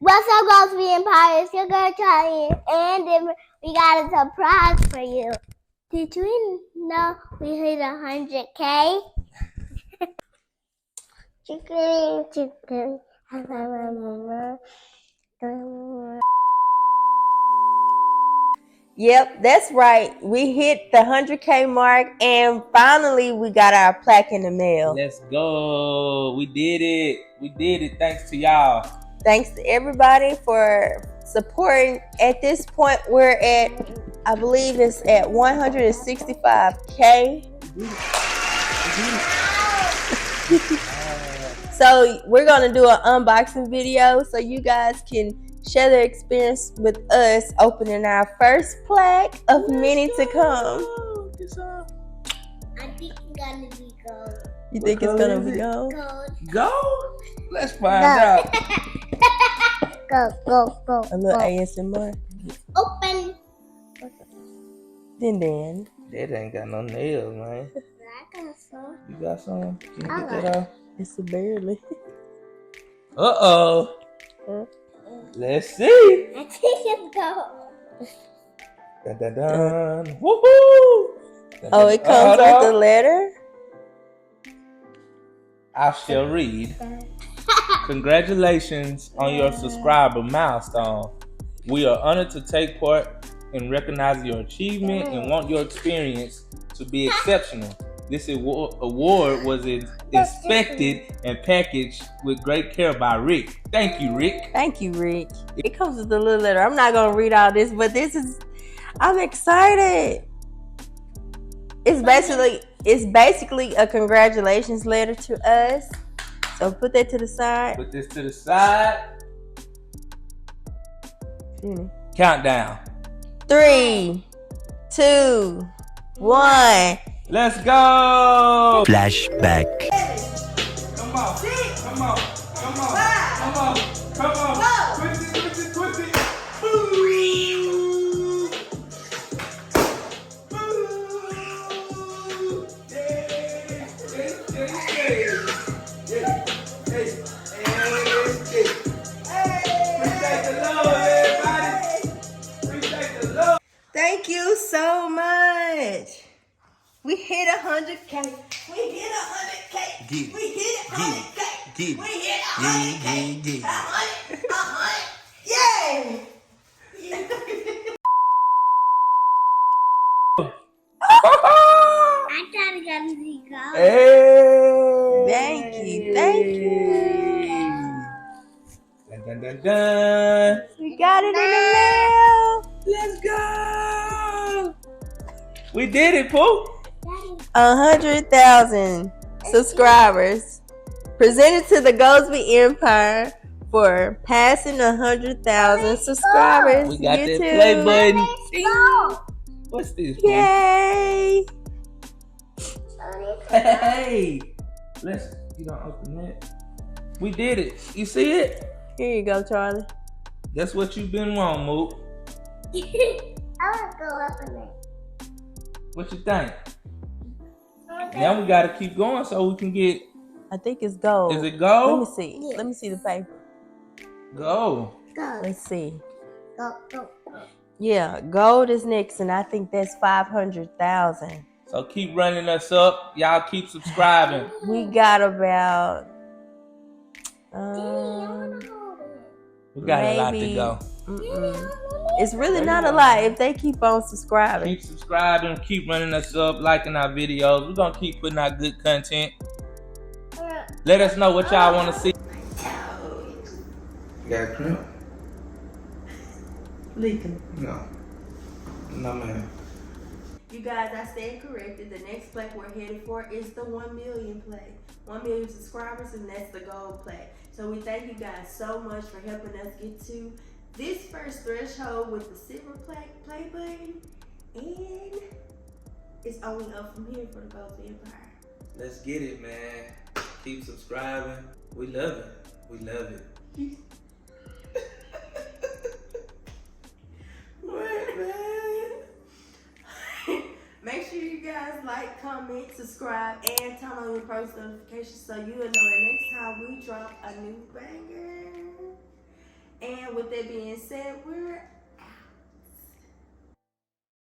What's up, GoldsbyEmpire? It's your girl Charlie, and then we got a surprise for you. Did you know we hit 100K? Chicken. Yep, that's right. We hit the 100K mark, and finally we got our plaque in the mail. Let's go. We did it. We did it. Thanks to y'all. Thanks to everybody for supporting. At this point, we're at, I believe it's at 165K. So we're going to do an unboxing video so you guys can share their experience with us opening our first plaque of many to come. I think it's gonna be gold. You think it's gonna be gold? Gold? Let's find out. Go. A little ASMR. Open. Then. That ain't got no nails, man. I got some. You got some? Can you I get got that off? It's a barely. Uh-oh. Let's see. I think it's gold. Dun. Woohoo! Oh, it comes with a letter? I shall read. Congratulations on your subscriber milestone. We are honored to take part in recognizing your achievement and want your experience to be exceptional. This award was inspected and packaged with great care by Rick. Thank you, Rick. Thank you, Rick. It comes with a little letter. I'm not going to read all this, but I'm excited. It's basically a congratulations letter to us. So put that to the side. Put this to the side. Countdown. 3, 2, 1. Let's go. Flashback. Come on. Twist it. Thank you so much. We hit 100K. We hit 100K. We hit 100K. We hit 100K. 100. Yay! I thought it gonna be gold. Hey! Thank you. Dun. We got it in the mail. Let's go! We did it, Pooh! 100,000 subscribers. Presented to the GoldsbyEmpire for passing 100,000 subscribers. We got YouTube. that play button. What's this? Yay! Hey! You don't open that. We did it. You see it? Here you go, Charlie. That's what you've been wrong, Moot. I wanna go up in it. What you think? Now we gotta keep going so we can get. I think it's gold. Is it gold? Let me see. Yeah. Let me see the paper. Go. Let's see. Go. Yeah, gold is next, and I think that's 500,000. So keep running us up. Y'all keep subscribing. We got about. We got a lot to go. It's really not a lot if they keep on subscribing. Keep subscribing. Keep running us up, liking our videos. We're gonna keep putting out good content. Let us know what y'all want to see. You got a cramp? Leaking. No, man. You guys, I stand corrected. The next plaque we're headed for is the 1 million plaque. 1 million subscribers, and that's the gold plaque. So we thank you guys so much for helping us get to this first threshold with the silver plaque play button. And it's only up from here for the GoldsbyEmpire. Let's get it, man. Keep subscribing. We love it. What, man? Make sure you guys like, comment, subscribe, and turn on your post notifications so you'll know the next time we drop a new banger. And And with that being said, we're